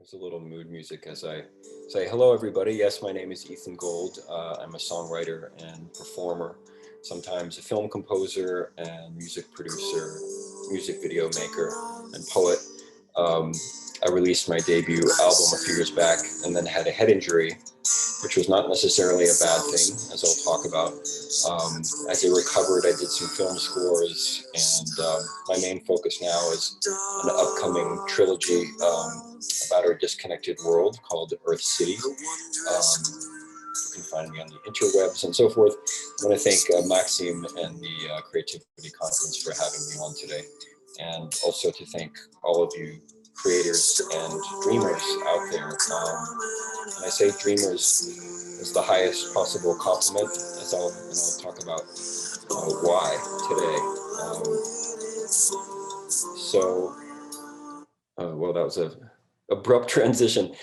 It's a little mood music as I say, hello, everybody. Yes, my name is Ethan Gold. I'm a songwriter and performer, sometimes a film composer and music producer, music video maker, and poet. Um, I released my debut album a few years back and then had a head injury, which was not necessarily a bad thing, as I'll talk about. As I recovered, I did some film scores, and my main focus now is an upcoming trilogy about our disconnected world called Earth City. You can find me on the interwebs and so forth. I want to thank Maxime and the Creativity Conference for having me on today, and also to thank all of you creators and dreamers out there. And I say dreamers is the highest possible compliment, as I'll talk about why today. Well, that was a abrupt transition.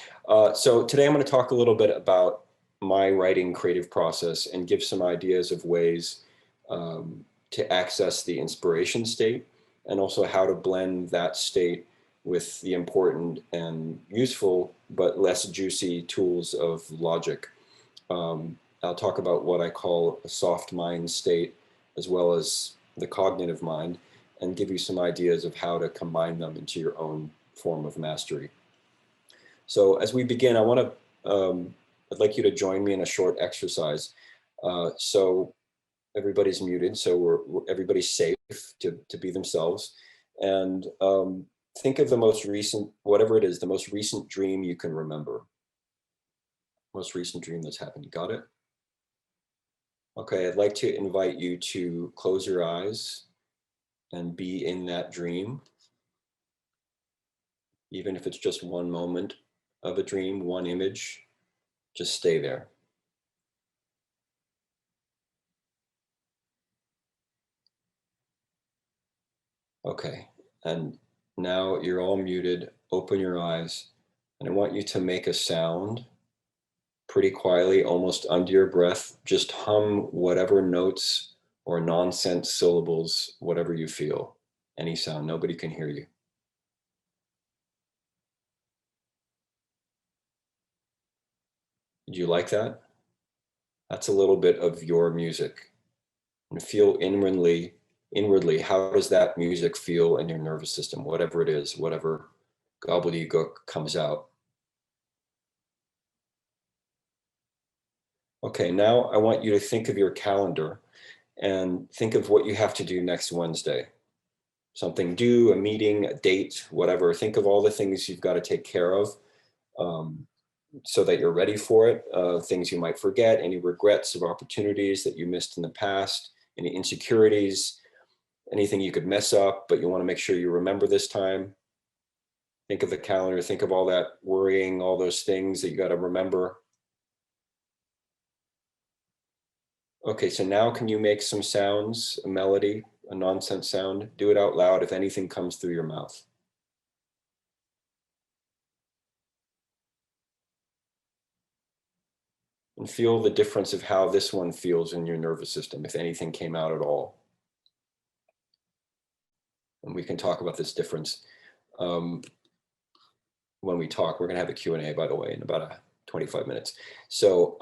So today I'm going to talk a little bit about my writing creative process and give some ideas of ways to access the inspiration state, and also how to blend that state with the important and useful but less juicy tools of logic. I'll talk about what I call a soft mind state, as well as the cognitive mind, and give you some ideas of how to combine them into your own form of mastery. So as we begin, I'd like you to join me in a short exercise. So everybody's muted, so everybody's safe to be themselves. And think of the most recent, whatever it is, the most recent dream you can remember. Most recent dream that's happened. You got it? Okay, I'd like to invite you to close your eyes and be in that dream. Even if it's just one moment of a dream, one image, just stay there. Okay, and now you're all muted. Open your eyes, and I want you to make a sound pretty quietly, almost under your breath. Just hum whatever notes or nonsense syllables, whatever you feel, any sound. Nobody can hear you. Do you like that? That's a little bit of your music. And feel inwardly, how does that music feel in your nervous system, whatever it is, whatever gobbledygook comes out. Okay, now I want you to think of your calendar and think of what you have to do next Wednesday. Something due, a meeting, a date, whatever. Think of all the things you've got to take care of so that you're ready for it. Things you might forget, any regrets of opportunities that you missed in the past, any insecurities, anything you could mess up, but you want to make sure you remember this time. Think of the calendar, think of all that worrying, all those things that you got to remember. Okay, so now can you make some sounds, a melody, a nonsense sound? Do it out loud if anything comes through your mouth. And feel the difference of how this one feels in your nervous system, if anything came out at all. And we can talk about this difference when we talk. We're going to have a Q&A, by the way, in about 25 minutes. So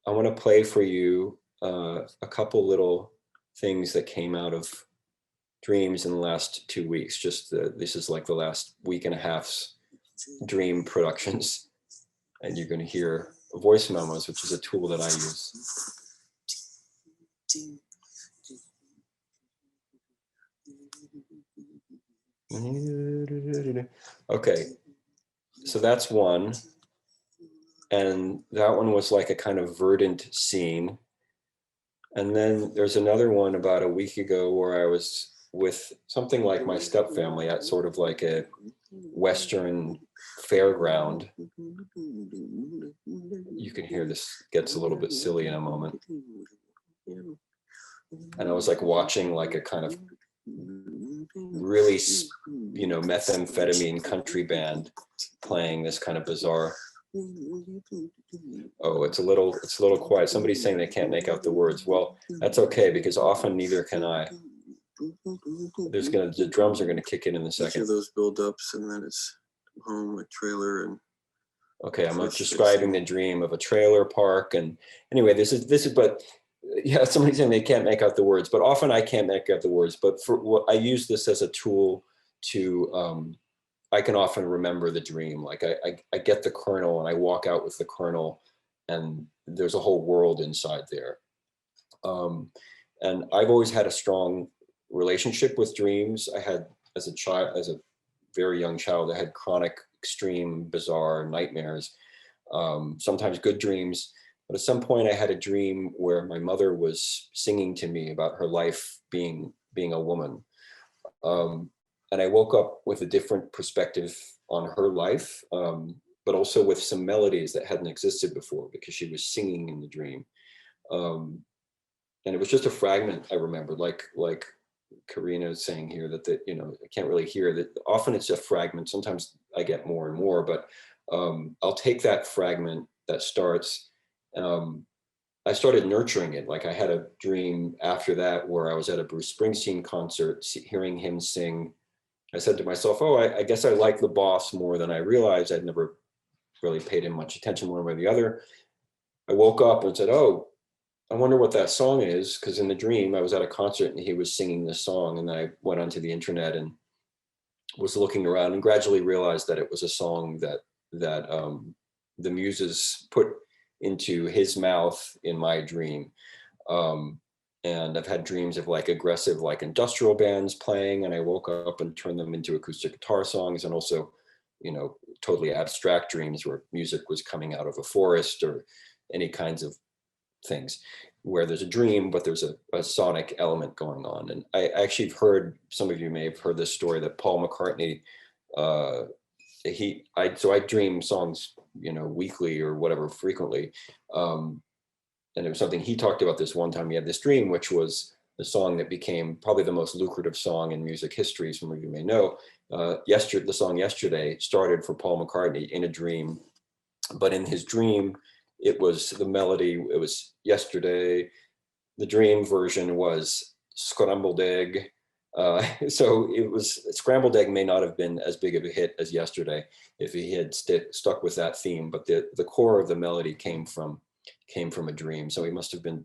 I want to play for you a couple little things that came out of dreams in the last 2 weeks. This is like the last week and a half's dream productions. And you're going to hear voice memos, which is a tool that I use. Okay, so that's one. And that one was like a kind of verdant scene. And then there's another one about a week ago where I was with something like my stepfamily at sort of like a Western fairground. You can hear this gets a little bit silly in a moment. And I was like watching like a kind of really, methamphetamine country band playing this kind of bizarre. Oh, it's a little quiet. Somebody's saying they can't make out the words. Well, that's okay, because often neither can I. The drums are gonna kick in a second. Those build-ups, and then it's home, a trailer, and Okay, I'm first describing the fixing. dream of a trailer park, and anyway, this is, but yeah, somebody's saying they can't make out the words, but often I can't make out the words. But for what I use this as a tool to, I can often remember the dream. Like I get the kernel and I walk out with the kernel, and there's a whole world inside there. Um, and I've always had a strong relationship with dreams. I had as a child, as a very young child, I had chronic, extreme, bizarre nightmares, sometimes good dreams. But at some point, I had a dream where my mother was singing to me about her life being a woman, um, and I woke up with a different perspective on her life, but also with some melodies that hadn't existed before because she was singing in the dream. Um, and it was just a fragment I remember, like Karina is saying here that I can't really hear that. Often it's a fragment. Sometimes I get more and more, but I'll take that fragment that starts. Um, I started nurturing it. Like I had a dream after that where I was at a Bruce Springsteen concert, hearing him sing. I said to myself, "Oh, I guess I like the boss more than I realized." I'd never really paid him much attention one way or the other. I woke up and said, "Oh, I wonder what that song is," because in the dream I was at a concert and he was singing this song, and then I went onto the internet and was looking around and gradually realized that it was a song that the Muses put into his mouth in my dream. Um, and I've had dreams of like aggressive, like industrial bands playing, and I woke up and turned them into acoustic guitar songs, and also, totally abstract dreams where music was coming out of a forest or any kinds of things where there's a dream, but there's a sonic element going on. And I actually have heard, some of you may have heard this story that Paul McCartney, uh, so I dream songs, weekly or whatever, frequently. Um, and it was something he talked about this one time. He had this dream, which was the song that became probably the most lucrative song in music history. Some of you may know. The song "Yesterday" started for Paul McCartney in a dream, but in his dream, it was the melody. It was "Yesterday." The dream version was "Scrambled Egg." So it was "Scrambled Egg" may not have been as big of a hit as "Yesterday" if he had stuck with that theme, but the core of the melody came from a dream. So he must have been,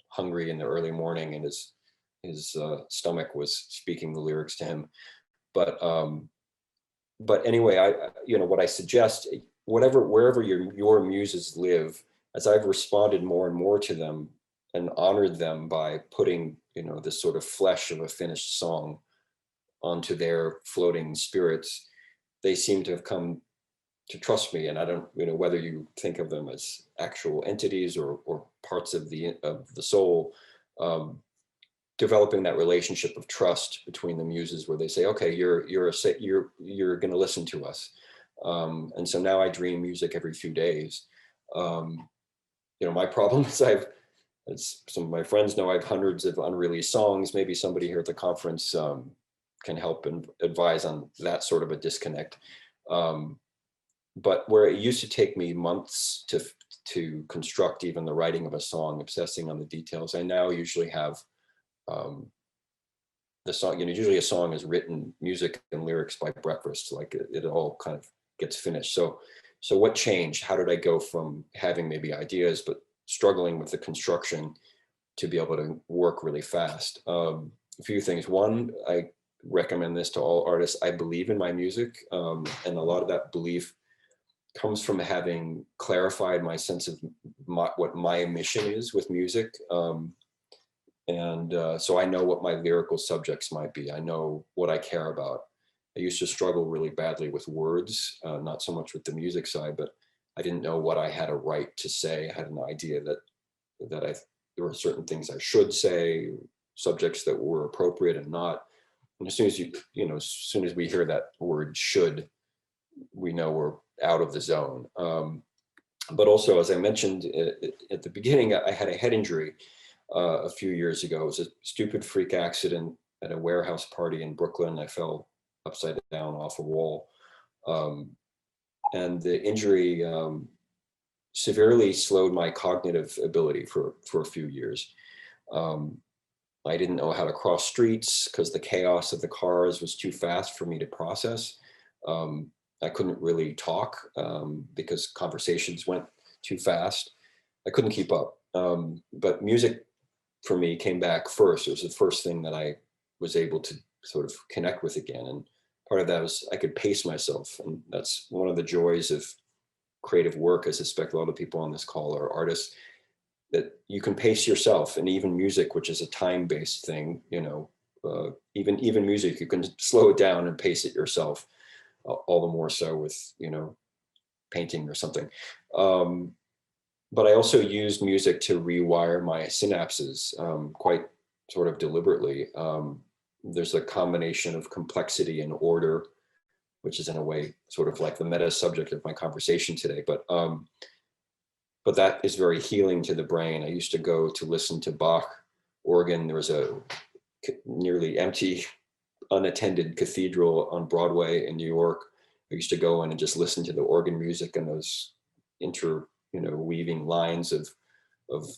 hungry in the early morning, and his stomach was speaking the lyrics to him. But but anyway, what I suggest, wherever your muses live, as I've responded more and more to them and honored them by putting, this sort of flesh of a finished song onto their floating spirits, they seem to have come to trust me. And I don't, whether you think of them as actual entities or parts of the soul, um, developing that relationship of trust between the muses, where they say, "Okay, you're going to listen to us." And so now I dream music every few days. Um, my problem is as some of my friends know, I have hundreds of unreleased songs. Maybe somebody here at the conference can help and advise on that sort of a disconnect. Um, but where it used to take me months to construct even the writing of a song, obsessing on the details, I now usually have um, the song. Usually a song is written, music and lyrics, by breakfast. Like it all kind of gets finished. So what changed? How did I go from having maybe ideas but struggling with the construction to be able to work really fast? A few things. One, I recommend this to all artists. I believe in my music, and a lot of that belief comes from having clarified my sense of what my mission is with music. And so I know what my lyrical subjects might be. I know what I care about. I used to struggle really badly with words, not so much with the music side, but I didn't know what I had a right to say. I had an idea that there were certain things I should say, subjects that were appropriate and not. And as soon as as soon as we hear that word "should," we know we're out of the zone. But also, as I mentioned at the beginning, I had a head injury a few years ago. It was a stupid freak accident at a warehouse party in Brooklyn. I fell upside down off a wall. Um, and the injury severely slowed my cognitive ability for a few years. Um, I didn't know how to cross streets because the chaos of the cars was too fast for me to process. Um, I couldn't really talk because conversations went too fast. I couldn't keep up. But music for me came back first. It was the first thing that I was able to sort of connect with again. And part of that was I could pace myself. And that's one of the joys of creative work. I suspect a lot of people on this call are artists, that you can pace yourself. And even music, which is a time-based thing, even music, you can slow it down and pace it yourself. All the more so with, painting or something. But I also used music to rewire my synapses quite sort of deliberately. There's a combination of complexity and order, which is in a way sort of like the meta subject of my conversation today. But that is very healing to the brain. I used to go to listen to Bach organ. There was a nearly empty, unattended cathedral on Broadway in New York. I used to go in and just listen to the organ music and those weaving lines of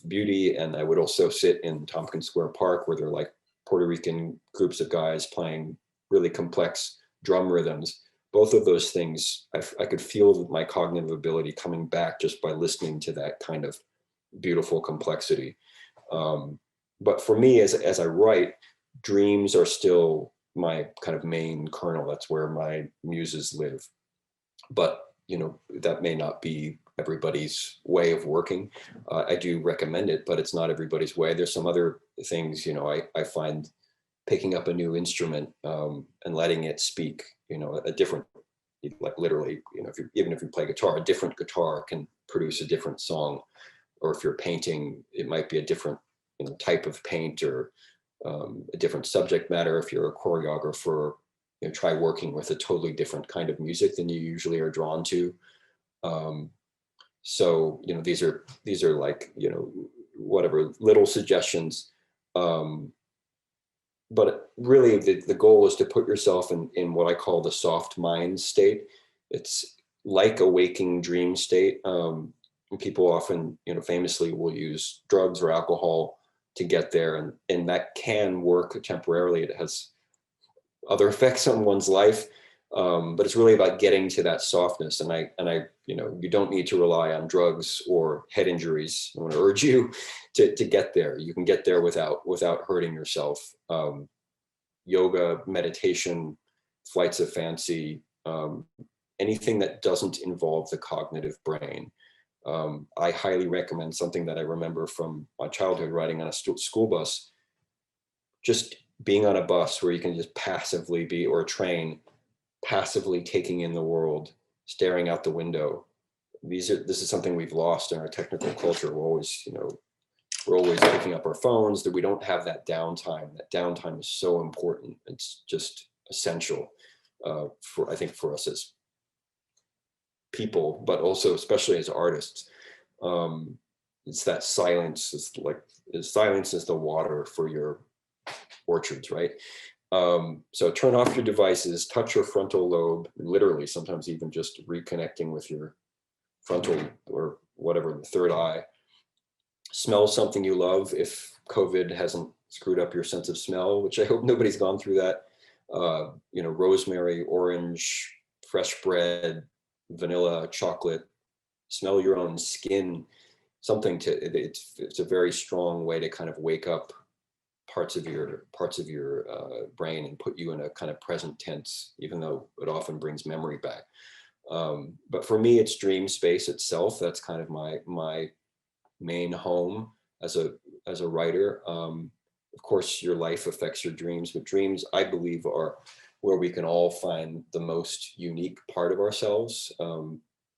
beauty. And I would also sit in Tompkins Square Park, where there are like Puerto Rican groups of guys playing really complex drum rhythms. Both of those things, I could feel my cognitive ability coming back just by listening to that kind of beautiful complexity. But for me, as I write, dreams are still my kind of main kernel. That's where my muses live. But that may not be everybody's way of working. I do recommend it, but it's not everybody's way. There's some other things, I find picking up a new instrument and letting it speak, a different, like literally, even if you play guitar, a different guitar can produce a different song. Or if you're painting, it might be a different type of paint, or a different subject matter. If you're a choreographer, try working with a totally different kind of music than you usually are drawn to. So these are like whatever little suggestions, but really the goal is to put yourself in what I call the soft mind state. It's like a waking dream state. And people often famously will use drugs or alcohol to get there, and that can work temporarily. It has other effects on one's life. But it's really about getting to that softness. And I, you don't need to rely on drugs or head injuries. I want to urge you to get there. You can get there without hurting yourself. Yoga, meditation, flights of fancy, anything that doesn't involve the cognitive brain. I highly recommend something that I remember from my childhood, riding on a school bus, just being on a bus where you can just passively be, or a train, passively taking in the world, staring out the window. This is something we've lost in our technical culture. We're always picking up our phones, that we don't have that downtime. That downtime is so important. It's just essential I think for us as people, but also especially as artists. It's that silence. Silence is the water for your orchards, right? So turn off your devices, touch your frontal lobe, literally, sometimes even just reconnecting with your frontal, or whatever, the third eye. Smell something you love, if COVID hasn't screwed up your sense of smell, which I hope nobody's gone through that. Rosemary, orange, fresh bread, vanilla, chocolate. Smell your own skin. It's a very strong way to kind of wake up parts of your brain and put you in a kind of present tense, even though it often brings memory back. But for me, it's dream space itself. That's kind of my main home as a writer. Of course, your life affects your dreams, but dreams, I believe, are where we can all find the most unique part of ourselves.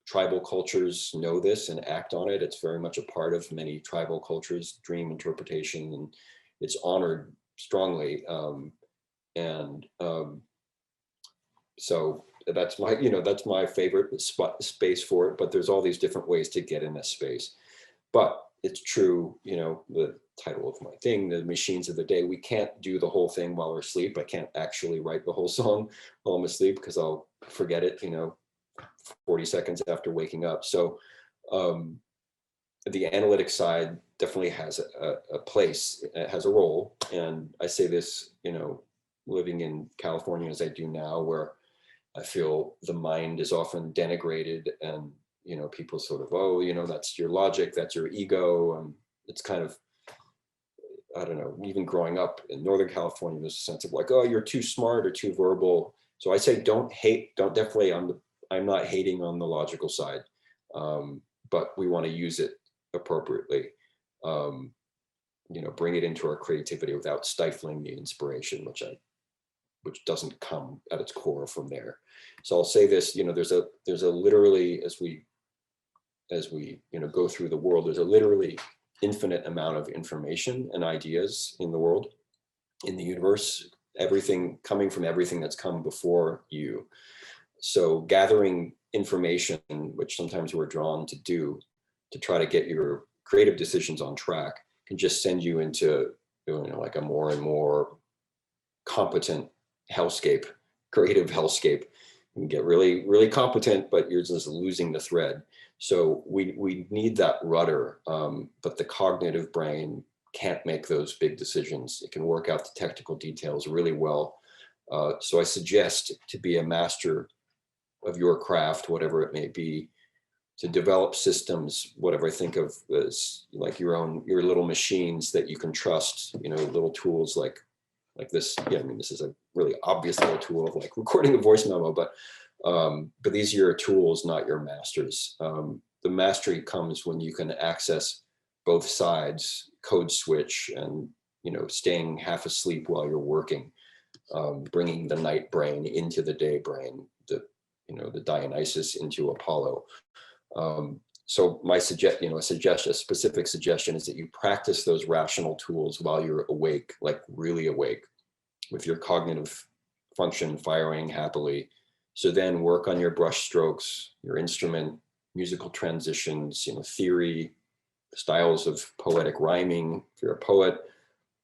Tribal cultures know this and act on it. It's very much a part of many tribal cultures, dream interpretation, and it's honored strongly. So that's my favorite space for it. But there's all these different ways to get in this space. But it's true, the title of my thing, The Machines of the Day, we can't do the whole thing while we're asleep. I can't actually write the whole song while I'm asleep, because I'll forget it, 40 seconds after waking up. So the analytic side definitely has a place, it has a role. And I say this, living in California as I do now, where I feel the mind is often denigrated, and people sort of, oh, that's your logic, that's your ego. It's kind of, I don't know, even growing up in Northern California, there's a sense of like, oh, you're too smart or too verbal. So I say, don't hate, don't definitely, I'm not hating on the logical side, but we want to use it appropriately. Um, bring it into our creativity without stifling the inspiration, which doesn't come at its core from there. So I'll say this, there's a literally, as we go through the world, there's a literally infinite amount of information and ideas in the world, in the universe, everything coming from everything that's come before you. So gathering information, which sometimes we're drawn to do, to try to get your creative decisions on track, can just send you into like a more and more competent hellscape, creative hellscape. You can get really, really competent, but you're just losing the thread. So we need that rudder, but the cognitive brain can't make those big decisions. It can work out the technical details really well. So I suggest to be a master of your craft, whatever it may be, to develop systems, whatever I think of as like your little machines that you can trust, little tools like this. Yeah, I mean, this is a really obvious little tool of like recording a voice memo, but these are your tools, not your masters. The mastery comes when you can access both sides, code switch, and staying half asleep while you're working, bringing the night brain into the day brain, the Dionysus into Apollo. So my a specific suggestion is that you practice those rational tools while you're awake, like really awake, with your cognitive function firing happily. So then work on your brush strokes, your instrument, musical transitions, theory, styles of poetic rhyming. If you're a poet,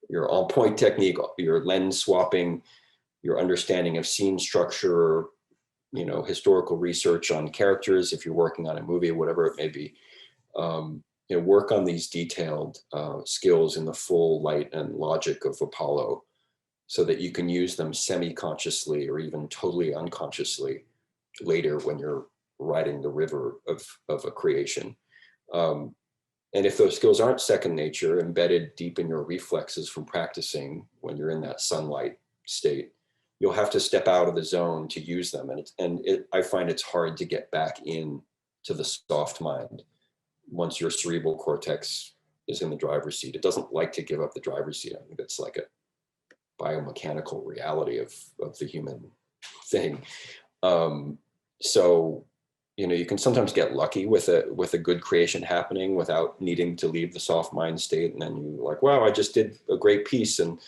your on-point technique, your lens swapping, your understanding of scene structure, historical research on characters, if you're working on a movie, whatever it may be. Work on these detailed skills in the full light and logic of Apollo, so that you can use them semi-consciously or even totally unconsciously later when you're riding the river of a creation. And if those skills aren't second nature, embedded deep in your reflexes from practicing when you're in that sunlight state, you'll have to step out of the zone to use them. I find it's hard to get back in to the soft mind once your cerebral cortex is in the driver's seat. It doesn't like to give up the driver's seat. I think that's like a biomechanical reality of the human thing. So, you can sometimes get lucky with a good creation happening without needing to leave the soft mind state. And then you're like, wow, I just did a great piece. And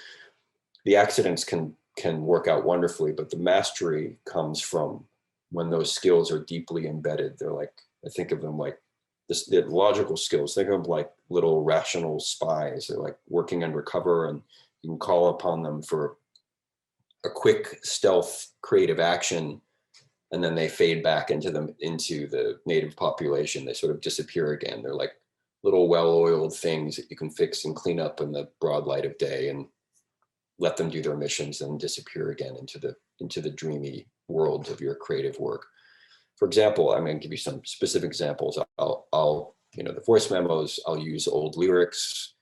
the accidents can work out wonderfully, but the mastery comes from when those skills are deeply embedded. They're like, I think of them like the logical skills. Think of them like little rational spies. They're like working undercover, and you can call upon them for a quick stealth creative action, and then they fade back into the native population. They sort of disappear again. They're like little well-oiled things that you can fix and clean up in the broad light of day, and let them do their missions and disappear again into the dreamy world of your creative work. For example, I'm going to give you some specific examples. I'll the voice memos, I'll use old lyrics,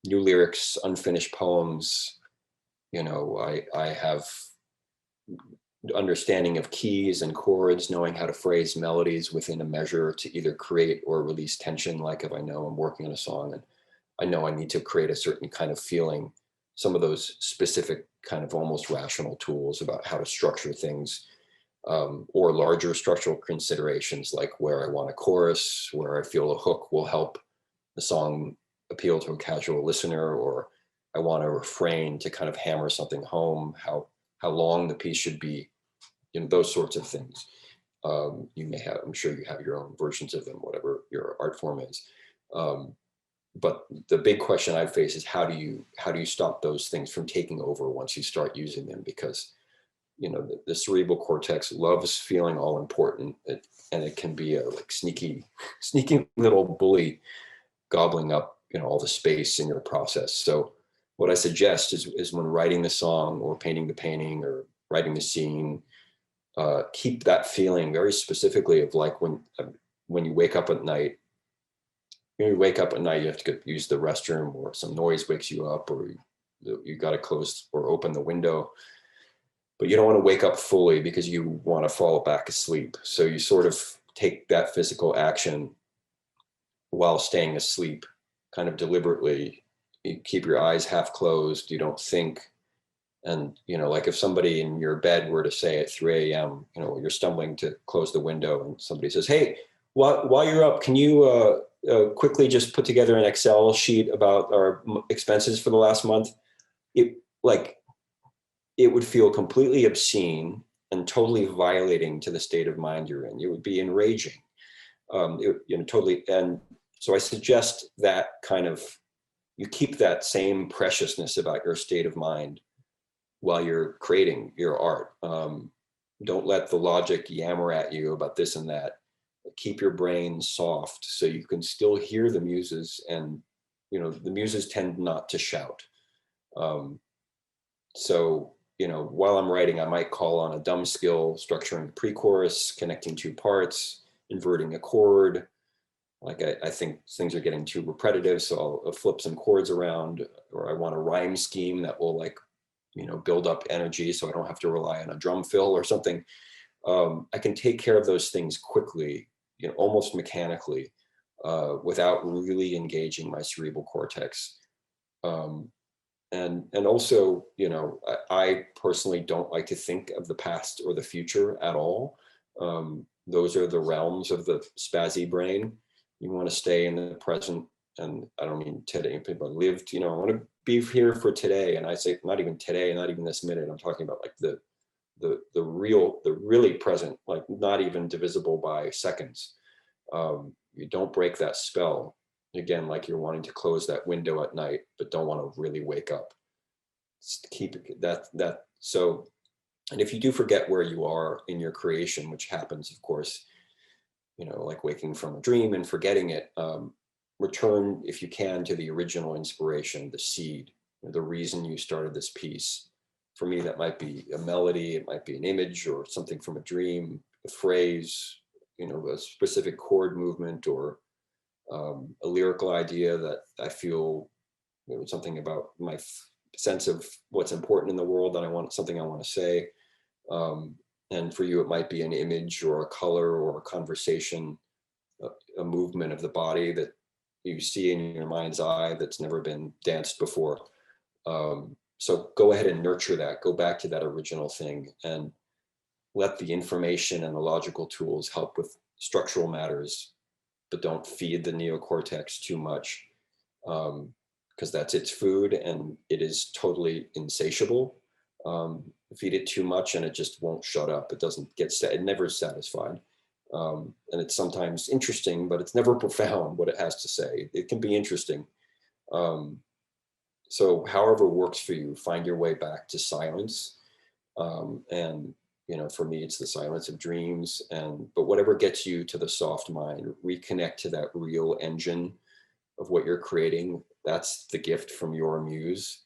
new lyrics, unfinished poems. I have understanding of keys and chords, knowing how to phrase melodies within a measure to either create or release tension. Like if I know I'm working on a song and I know I need to create a certain kind of feeling, some of those specific kind of almost rational tools about how to structure things, or larger structural considerations like where I want a chorus, where I feel a hook will help the song appeal to a casual listener, or I want a refrain to kind of hammer something home, how long the piece should be, those sorts of things. You may have, I'm sure you have your own versions of them, whatever your art form is. But the big question I face is how do you stop those things from taking over once you start using them? Because the cerebral cortex loves feeling all important, and it can be a like sneaky little bully gobbling up all the space in your process. So what I suggest is when writing the song or painting the painting or writing the scene, keep that feeling very specifically of like when you wake up at night. When you wake up at night, you have to go use the restroom, or some noise wakes you up, or you got to close or open the window. But you don't want to wake up fully because you want to fall back asleep. So you sort of take that physical action while staying asleep, kind of deliberately. You keep your eyes half closed. You don't think. And, like if somebody in your bed were to say at 3 a.m., you're stumbling to close the window and somebody says, hey, while you're up, can you quickly just put together an Excel sheet about our expenses for the last month? It like it would feel completely obscene and totally violating to the state of mind you're in. It would be enraging. Totally. And so I suggest that kind of, you keep that same preciousness about your state of mind while you're creating your art. Don't let the logic yammer at you about this and that. Keep your brain soft so you can still hear the muses, and the muses tend not to shout. So while I'm writing, I might call on a dumb skill, structuring the pre-chorus, connecting two parts, inverting a chord. Like I think things are getting too repetitive, so I'll flip some chords around, or I want a rhyme scheme that will build up energy so I don't have to rely on a drum fill or something. I can take care of those things quickly, almost mechanically, without really engaging my cerebral cortex. And also, I personally don't like to think of the past or the future at all. Those are the realms of the spazzy brain. You want to stay in the present. And I don't mean today, people lived, I want to be here for today. And I say, not even today, not even this minute. I'm talking about like the really present, like not even divisible by seconds. You don't break that spell. Again, like you're wanting to close that window at night, but don't want to really wake up. Keep that. So, and if you do forget where you are in your creation, which happens, of course, like waking from a dream and forgetting it, return if you can to the original inspiration, the seed, the reason you started this piece. For me, that might be a melody, it might be an image or something from a dream, a phrase, a specific chord movement, or a lyrical idea that I feel something about my sense of what's important in the world that I want, something I want to say. And for you, it might be an image or a color or a conversation, a movement of the body that you see in your mind's eye that's never been danced before. So go ahead and nurture that. Go back to that original thing and let the information and the logical tools help with structural matters, but don't feed the neocortex too much, because that's its food and it is totally insatiable. Feed it too much and it just won't shut up. It doesn't get it never satisfied. And it's sometimes interesting, but it's never profound what it has to say. It can be interesting. So however works for you, find your way back to silence. And for me, it's the silence of dreams. But whatever gets you to the soft mind, reconnect to that real engine of what you're creating. That's the gift from your muse.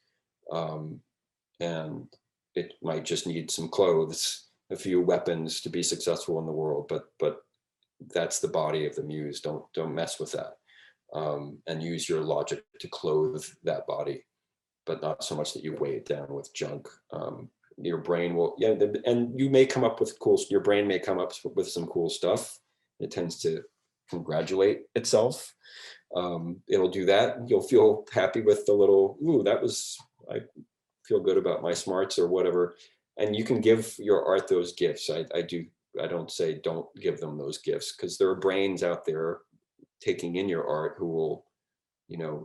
And it might just need some clothes, a few weapons to be successful in the world. But that's the body of the muse. Don't mess with that. And use your logic to clothe that body, but not so much that you weigh it down with junk. Your brain will, and you may come up with your brain may come up with some cool stuff. It tends to congratulate itself. It'll do that. You'll feel happy with the little, ooh, I feel good about my smarts or whatever. And you can give your art those gifts. I don't say don't give them those gifts, because there are brains out there taking in your art who will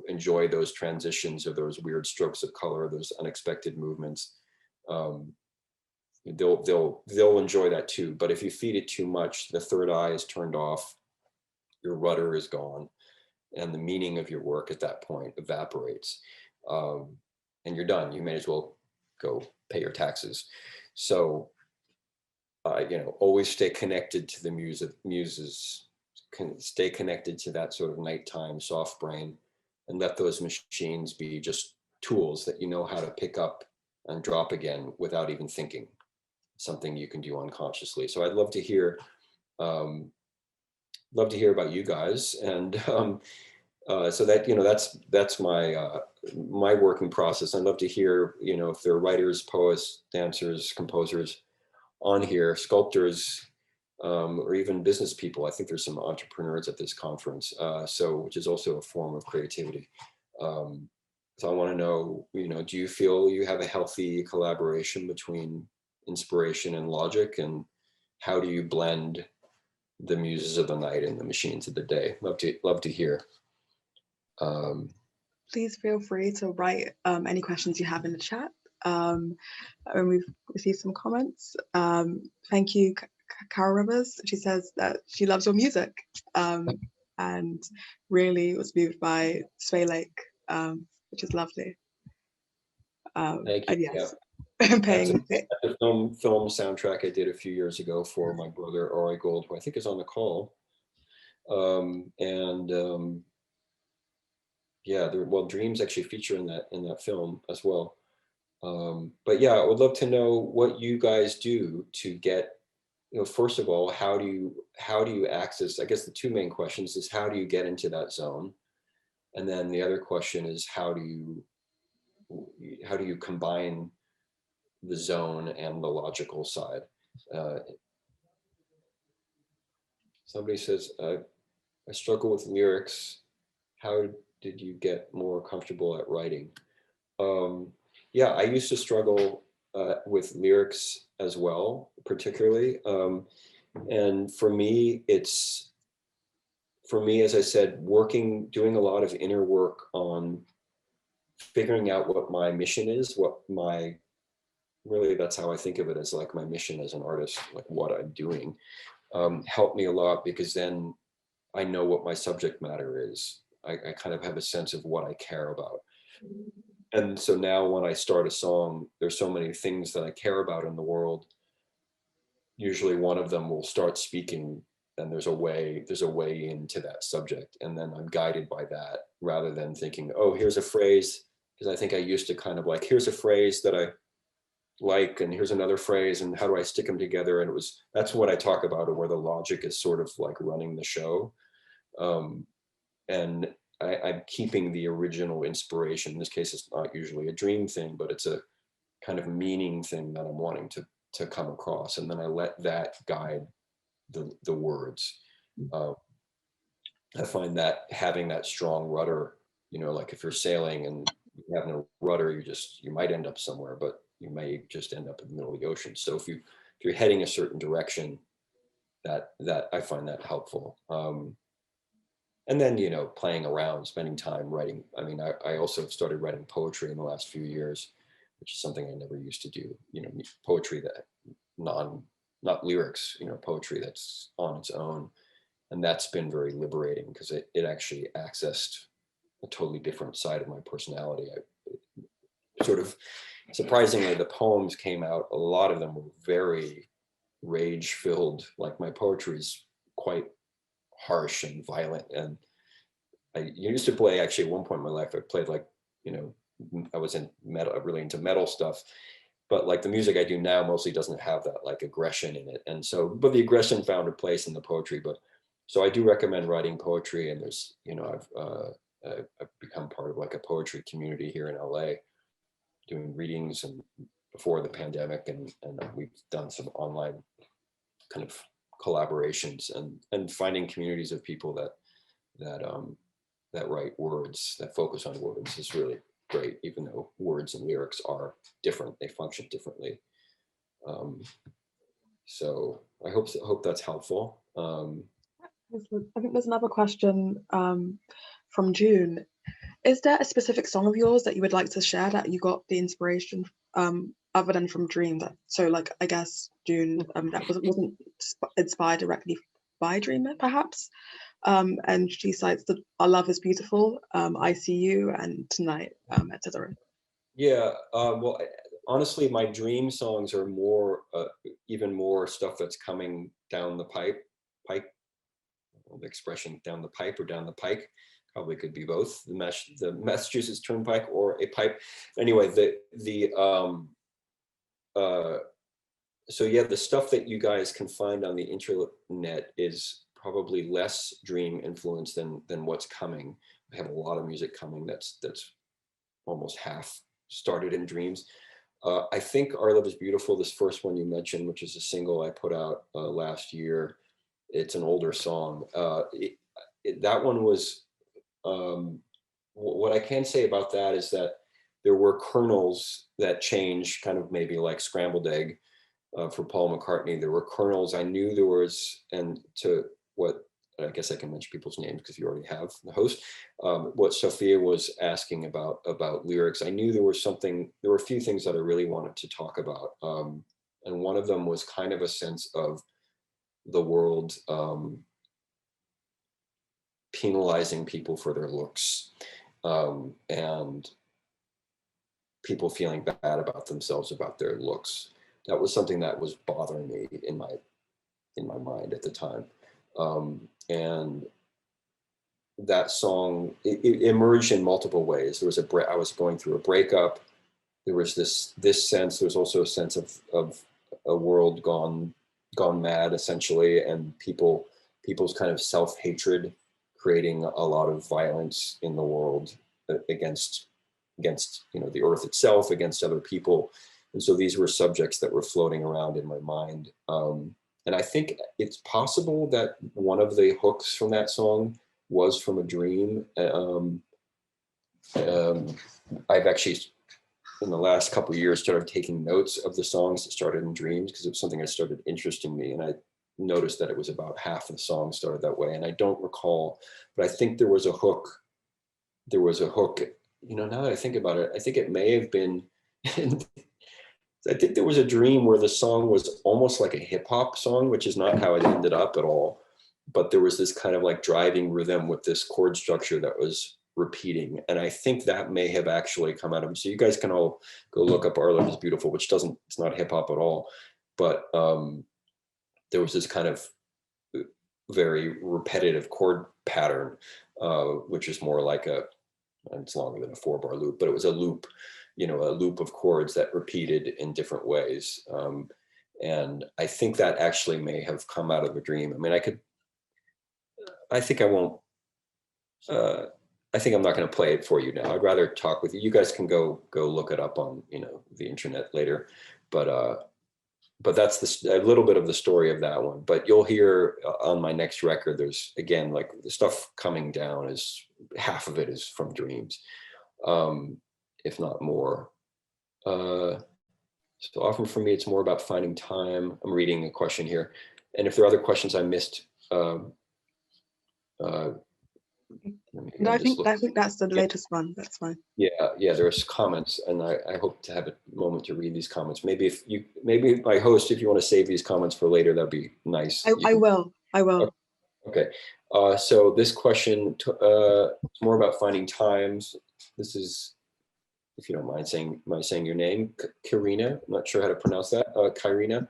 enjoy those transitions or those weird strokes of color, those unexpected movements. They'll enjoy that too. But if you feed it too much, the third eye is turned off, your rudder is gone, and the meaning of your work at that point evaporates. And you're done. You may as well go pay your taxes. So, always stay connected to the muses, stay connected to that sort of nighttime soft brain, and let those machines be just tools that you know how to pick up and drop again without even thinking. something you can do unconsciously. So I'd love to hear about you guys. And so that, that's my working process. I'd love to hear, if there are writers, poets, dancers, composers on here, sculptors, or even business people. I think there's some entrepreneurs at this conference, which is also a form of creativity. So I want to know, do you feel you have a healthy collaboration between inspiration and logic, and how do you blend the muses of the night and the machines of the day? Love to hear. Please feel free to write any questions you have in the chat. And we've received some comments. Thank you, Carol Rivers. She says that she loves your music and really was moved by Sway Lake, which is lovely. Thank you. And yes, Yeah. paying That's a film soundtrack I did a few years ago for my brother Ori Gold, who I think is on the call. Yeah, dreams actually feature in that film as well. But yeah, I would love to know what you guys do to get, first of all, how do you access, I guess the two main questions is how do you get into that zone? And then the other question is how do you combine the zone and the logical side? Somebody says, I struggle with lyrics. How did you get more comfortable at writing? Yeah, I used to struggle with lyrics as well, particularly. And for me, as I said, doing a lot of inner work on figuring out what my mission is, really, that's how I think of it, as like my mission as an artist, like what I'm doing, helped me a lot, because then I know what my subject matter is. I kind of have a sense of what I care about. And so now when I start a song, there's so many things that I care about in the world. Usually one of them will start speaking, and there's a way into that subject. And then I'm guided by that, rather than thinking, oh, here's a phrase. Because I think I used to kind of like, here's a phrase that I like, and here's another phrase, and how do I stick them together? And that's what I talk about, where the logic is sort of like running the show. And I'm keeping the original inspiration. In this case, it's not usually a dream thing, but it's a kind of meaning thing that I'm wanting to come across. And then I let that guide the words. I find that having that strong rudder, like if you're sailing and you have no rudder, you might end up somewhere, but you may just end up in the middle of the ocean. So if you're heading a certain direction, that I find that helpful. And then, playing around, spending time writing. I mean, I also started writing poetry in the last few years, which is something I never used to do. Poetry that not lyrics, poetry that's on its own. And that's been very liberating, because it actually accessed a totally different side of my personality. Sort of surprisingly, the poems came out, a lot of them were very rage filled. Like my poetry is quite harsh and violent. And I used to play, actually, at one point in my life, I played like, I was in metal, really into metal stuff, but like the music I do now mostly doesn't have that like aggression in it. And so, but the aggression found a place in the poetry. But so I do recommend writing poetry. And there's, I've become part of like a poetry community here in LA, doing readings, and before the pandemic, and we've done some online kind of collaborations, and finding communities of people that write words, that focus on words, is really great, even though words and lyrics are different, they function differently. So I hope that's helpful. I think there's another question from June. Is there a specific song of yours that you would like to share that you got the inspiration other than from Dream? So like, I guess June, that wasn't inspired directly by Dreamer, perhaps. And she cites that Our Love is Beautiful, I See You, and Tonight, etc. Yeah, well, honestly, my dream songs are more, even more stuff that's coming down the pike. The expression down the pipe or down the pike probably could be both. The Massachusetts Turnpike or a pipe. Anyway, so yeah, the stuff that you guys can find on the internet is probably less dream influence than what's coming. I have a lot of music coming that's almost half started in dreams. I think Our Love is Beautiful, this first one you mentioned, which is a single I put out last year. It's an older song. That one was, um, what I can say about that is that there were kernels that changed, kind of maybe like scrambled egg for Paul McCartney. There were kernels. I knew there was, and to what, I guess I can mention people's names because you already have the host. What Sophia was asking about lyrics, I knew there was something. There were a few things that I really wanted to talk about, and one of them was kind of a sense of the world penalizing people for their looks, and people feeling bad about themselves about their looks. That was something that was bothering me in my mind at the time. And that song, it emerged in multiple ways. There was I was going through a breakup. There was this sense. There was also a sense of a world gone mad, essentially, and people's kind of self hatred, creating a lot of violence in the world against the earth itself, against other people. And so these were subjects that were floating around in my mind. And I think it's possible that one of the hooks from that song was from a dream. Um, I've actually, in the last couple of years, started taking notes of the songs that started in dreams because it was something that started interesting me. And I noticed that it was about half of the song started that way. And I don't recall, but I think there was a hook. There was a hook. Now that I think about it, I think it may have been. I think there was a dream where the song was almost like a hip hop song, which is not how it ended up at all. But there was this kind of like driving rhythm with this chord structure that was repeating. And I think that may have actually come out of it. So you guys can all go look up Our Love is Beautiful, which it's not hip hop at all. But there was this kind of very repetitive chord pattern, which is more like it's longer than a 4-bar loop, but it was a loop, a loop of chords that repeated in different ways. And I think that actually may have come out of a dream. I mean, I think I won't, uh, I think I'm not going to play it for you now. I'd rather talk with you. You guys can go look it up on, the internet later. But but that's a little bit of the story of that one. But you'll hear on my next record, there's again, like the stuff coming down is half of it is from dreams, if not more. So often for me, it's more about finding time. I'm reading a question here. And if there are other questions I missed, uh, No, I'm just I looking. think that's the Yeah, latest one. That's fine. yeah, there's comments, and I hope to have a moment to read these comments. Maybe my host, if you want to save these comments for later, that'd be nice. You I can. will. I will. Okay. So this question is more about finding times. This is, if you don't mind saying your name, Karina. I'm not sure how to pronounce that. Karina.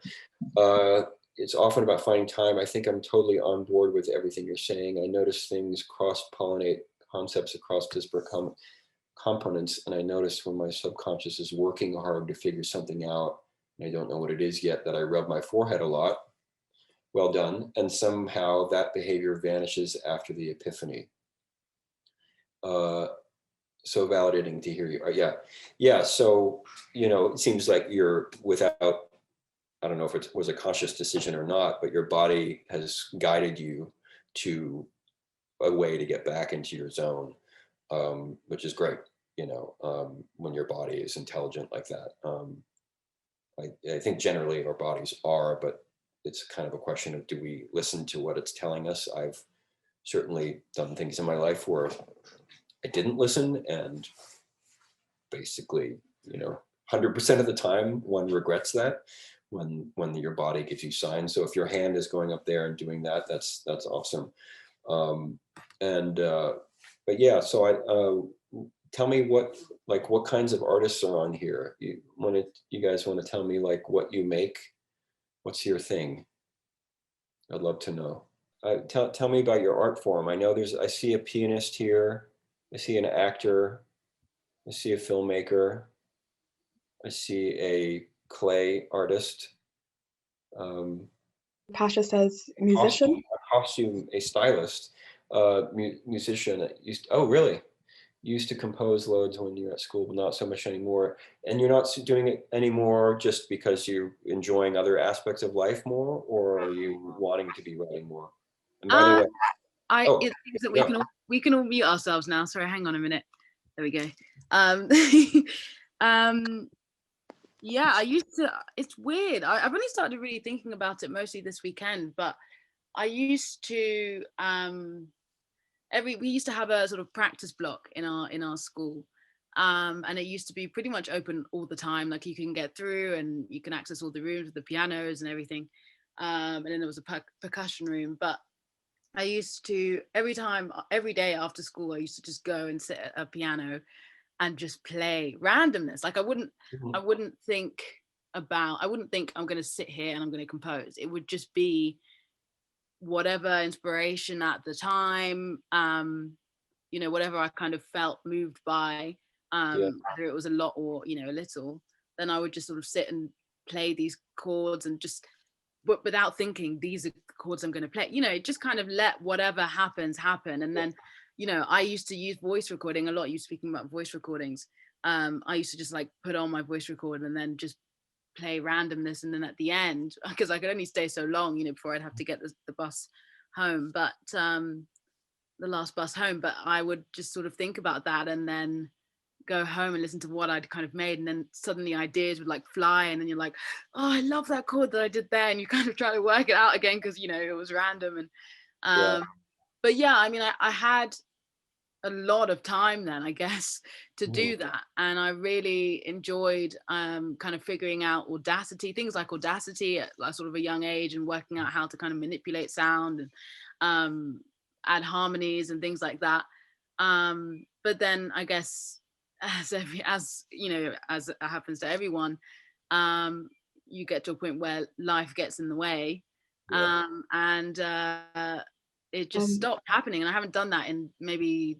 It's often about finding time. I think I'm totally on board with everything you're saying. I notice things cross-pollinate concepts across disparate components, and I notice when my subconscious is working hard to figure something out, and I don't know what it is yet, that I rub my forehead a lot. Well done. And somehow that behavior vanishes after the epiphany. Uh, so validating to hear you. Yeah. Yeah. So, it seems like you're without, I don't know if it was a conscious decision or not, but your body has guided you to a way to get back into your zone, which is great, when your body is intelligent like that. I think generally our bodies are, but it's kind of a question of, do we listen to what it's telling us? I've certainly done things in my life where I didn't listen, and basically, 100% of the time one regrets that when your body gives you signs. So if your hand is going up there and doing that, that's awesome. Um, and but yeah, so tell me what kinds of artists are on here. You guys want to tell me like what you make? What's your thing? I'd love to know. Tell me about your art form. I see a pianist here. I see an actor. I see a filmmaker. I see a clay artist. Pasha says musician. A costume, a stylist, musician. Oh, really? You used to compose loads when you were at school, but not so much anymore. And you're not doing it anymore just because you're enjoying other aspects of life more, or are you wanting to be writing more? And by the Uh, way, oh, it seems that yeah, we can all mute ourselves now. Sorry, hang on a minute. There we go. Um, um, yeah, I used to. It's weird. I've only started really thinking about it mostly this weekend, but I used to we used to have a sort of practice block in our school. And it used to be pretty much open all the time. Like you can get through and you can access all the rooms with the pianos and everything. And then there was a percussion room. But I used to every day after school, I used to just go and sit at a piano and just play randomness. Like mhm, I wouldn't think I'm going to sit here and I'm going to compose. It would just be whatever inspiration at the time, whatever I kind of felt moved by, yeah, whether it was a lot or a little, then I would just sort of sit and play these chords and just, but without thinking these are the chords I'm going to play, just kind of let whatever happens happen. And then I used to use voice recording a lot. You speaking about voice recordings, I used to just like put on my voice record and then just play randomness, and then at the end, because I could only stay so long before I'd have to get the bus home, but the last bus home, but I would just sort of think about that and then go home and listen to what I'd kind of made, and then suddenly ideas would like fly, and then you're like, oh, I love that chord that I did there, and you kind of try to work it out again because it was random. And yeah, but yeah, I mean, I had a lot of time then, I guess, to mhm, do that, and I really enjoyed kind of figuring out things like Audacity at like sort of a young age, and working out how to kind of manipulate sound and um, add harmonies and things like that. But then I guess, as it happens to everyone, you get to a point where life gets in the way, yeah, and it just Um, stopped happening, and I haven't done that in maybe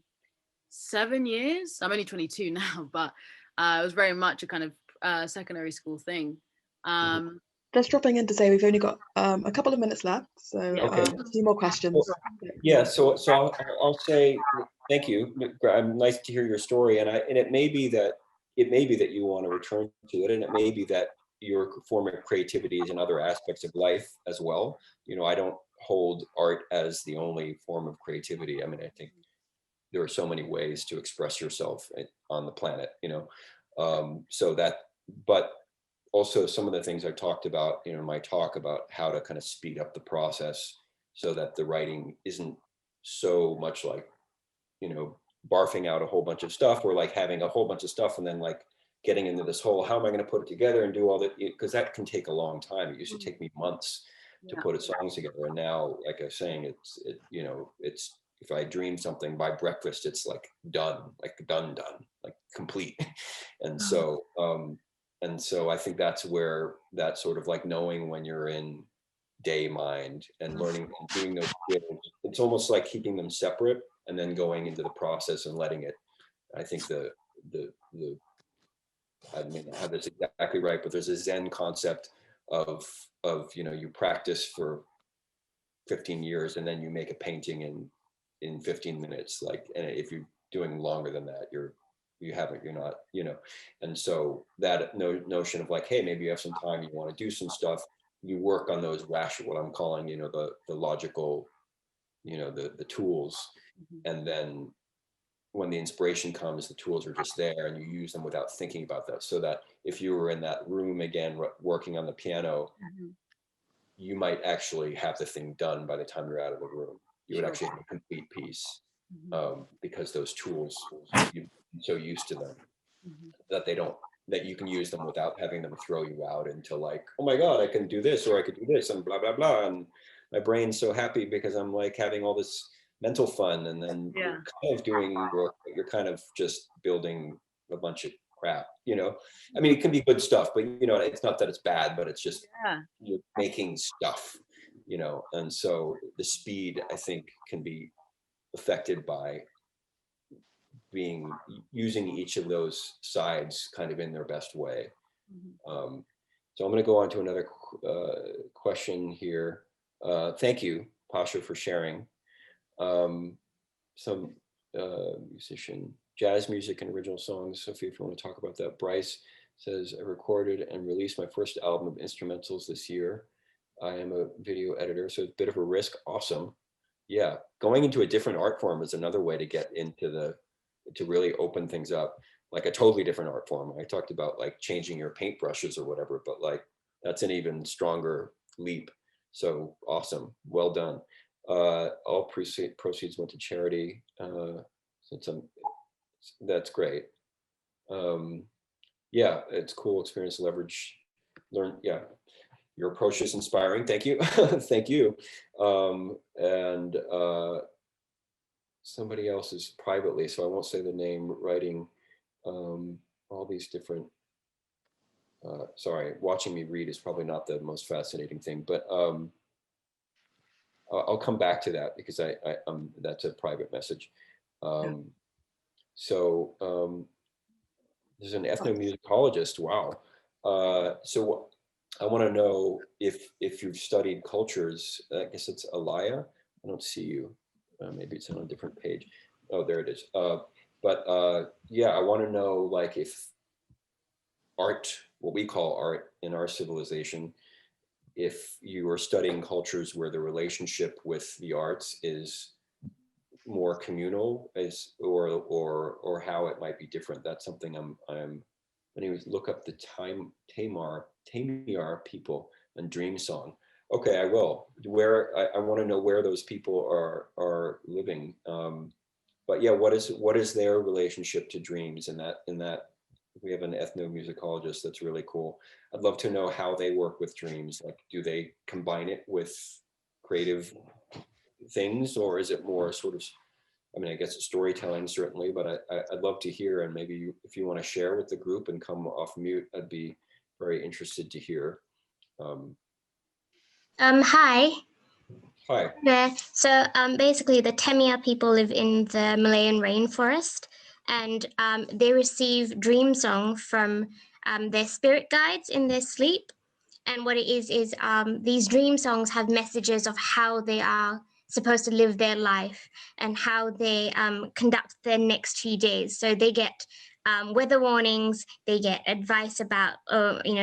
7 years. I'm only 22 now, but it was very much a kind of secondary school thing. mhm. Um, just dropping in to say we've only got a couple of minutes left, so yeah. Okay. a few more questions. Well, yeah, so I'll say thank you. Nice to hear your story, and it may be that you want to return to it, and it may be that your form of creativity is in other aspects of life as well. I don't hold art as the only form of creativity. I mean, I think there are so many ways to express yourself on the planet. So that, but also some of the things I talked about, in my talk about how to kind of speed up the process so that the writing isn't so much like, barfing out a whole bunch of stuff, or like having a whole bunch of stuff and then like getting into this whole, how am I going to put it together and do all that? Because that can take a long time. It used to take me months to Yeah. put songs together. And now, like I was saying, it's, if I dream something by breakfast, it's like done, done, like complete. And so I think that's where that sort of like knowing when you're in day mind and learning and doing those skills, it's almost like keeping them separate and then going into the process and letting it. I think the I may not have this exactly right, but there's a Zen concept of you practice for 15 years and then you make a painting in 15 minutes. Like, and if you're doing longer than that, you're not, and so that notion of like, hey, maybe you have some time, you want to do some stuff, you work on those rational, what I'm calling, the logical, the tools. And then when the inspiration comes, the tools are just there and you use them without thinking about that. So that if you were in that room again, working on the piano, Mhm. you might actually have the thing done by the time you're out of the room. You would Sure. actually have a complete piece, Mhm. because those tools, you're so used to them Mhm. that that you can use them without having them throw you out into like, oh my God, I can do this, or I could do this, and blah, blah, blah. And my brain's so happy because I'm like having all this mental fun. And then you're Yeah. kind of doing work, but you're kind of just building a bunch of crap. I mean, it can be good stuff, but it's not that it's bad, but it's just Yeah. you're making stuff. And so the speed, I think, can be affected by using each of those sides kind of in their best way. Mhm. um, So I'm going to go on to another question here. Thank you, Pasha, for sharing. Some musician, jazz music and original songs. Sophie, if you want to talk about that. Bryce says, I recorded and released my first album of instrumentals this year. I am a video editor, so it's a bit of a risk. Awesome. Yeah, going into a different art form is another way to get into to really open things up, like a totally different art form. I talked about like changing your paintbrushes or whatever, but like that's an even stronger leap. So awesome, well done. All proceeds went to charity. That's great. Yeah, it's cool experience, leverage, learn. Yeah, your approach is inspiring. Thank you. Thank you. And somebody else is privately, so I won't say the name, writing all these different, sorry, watching me read is probably not the most fascinating thing, but I'll come back to that because that's a private message. So there's an ethnomusicologist. Wow. So I want to know if you've studied cultures. I guess it's Alaya. I don't see you. Maybe it's on a different page. Oh, there it is. Yeah, I want to know like if art, what we call art in our civilization, if you are studying cultures where the relationship with the arts is more communal, or how it might be different. That's something I'm anyways, look up the Tamar people and Dream Song. Okay, I will. Where I want to know where those people are living. But yeah, what is their relationship to dreams? In that we have an ethnomusicologist that's really cool. I'd love to know how they work with dreams. Like, do they combine it with creative things, or is it more sort of, I mean, I guess it's storytelling certainly, but I'd love to hear, and maybe if you want to share with the group and come off mute, I'd be very interested to hear. Hi. Hi. So basically the Temia people live in the Malayan rainforest, and they receive dream song from their spirit guides in their sleep. And what it is these dream songs have messages of how they are supposed to live their life and how they conduct their next few days. So they get weather warnings, they get advice about,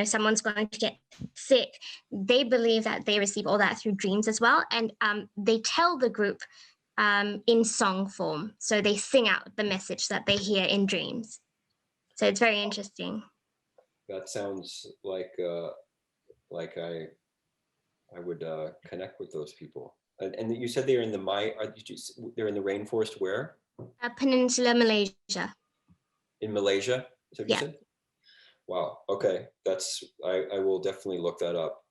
someone's going to get sick. They believe that they receive all that through dreams as well. And they tell the group in song form. So they sing out the message that they hear in dreams. So it's very interesting. That sounds like I would connect with those people. And you said they're in they're in the rainforest where? Peninsula Malaysia. In Malaysia, is that what you Yeah. said? Wow. Okay, I will definitely look that up.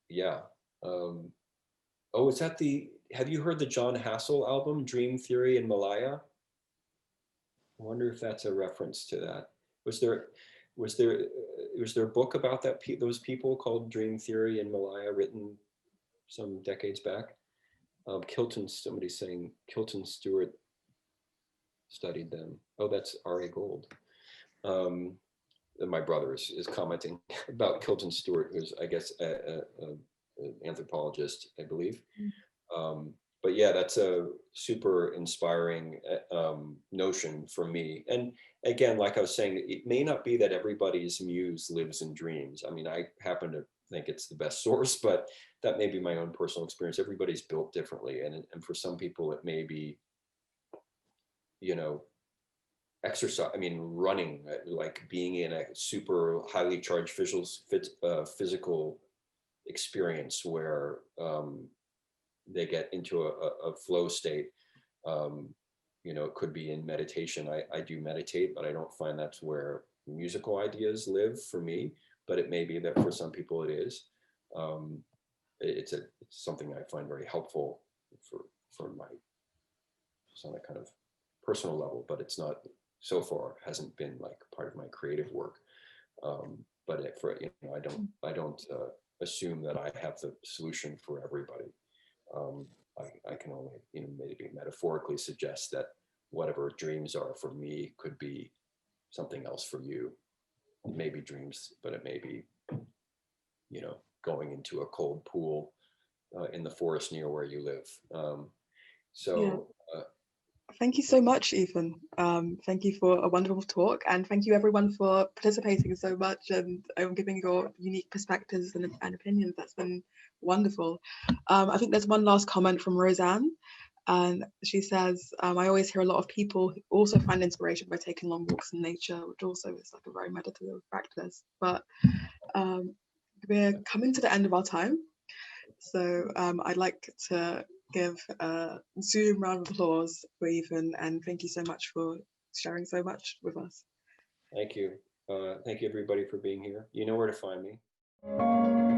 Yeah. Oh, is that have you heard the John Hassel album, Dream Theory in Malaya? I wonder if that's a reference to that. Was there a book about those people called Dream Theory in Malaya, written some decades back? Somebody's saying Kilton Stewart studied them. Oh, that's R.A. Gold. My brother is commenting about Kilton Stewart, who's, I guess, an anthropologist, I believe. But yeah, that's a super inspiring notion for me. And again, like I was saying, it may not be that everybody's muse lives in dreams. I mean, I happen to think it's the best source, but that may be my own personal experience. Everybody's built differently. And for some people, it may be, exercise, I mean, running, like being in a super highly charged physical experience where they get into a flow state. It could be in meditation. I do meditate, but I don't find that's where musical ideas live for me, but it may be that for some people it is. It's something I find very helpful for my, just on a kind of personal level, but it's not, so far hasn't been like part of my creative work. But I don't assume that I have the solution for everybody. I can only, maybe metaphorically suggest that whatever dreams are for me could be something else for you. it may be dreams, but it may be, you know, going into a cold pool in the forest near where you live. So thank you so much, Ethan. Thank you for a wonderful talk, and thank you everyone for participating so much and giving your unique perspectives and opinions. That's been wonderful. I think there's one last comment from Roseanne, and she says, I always hear a lot of people who also find inspiration by taking long walks in nature, which also is like a very meditative practice. But we're coming to the end of our time. So I'd like to give a Zoom round of applause for Ethan, and thank you so much for sharing so much with us. thank you. Thank you everybody for being here. You know where to find me.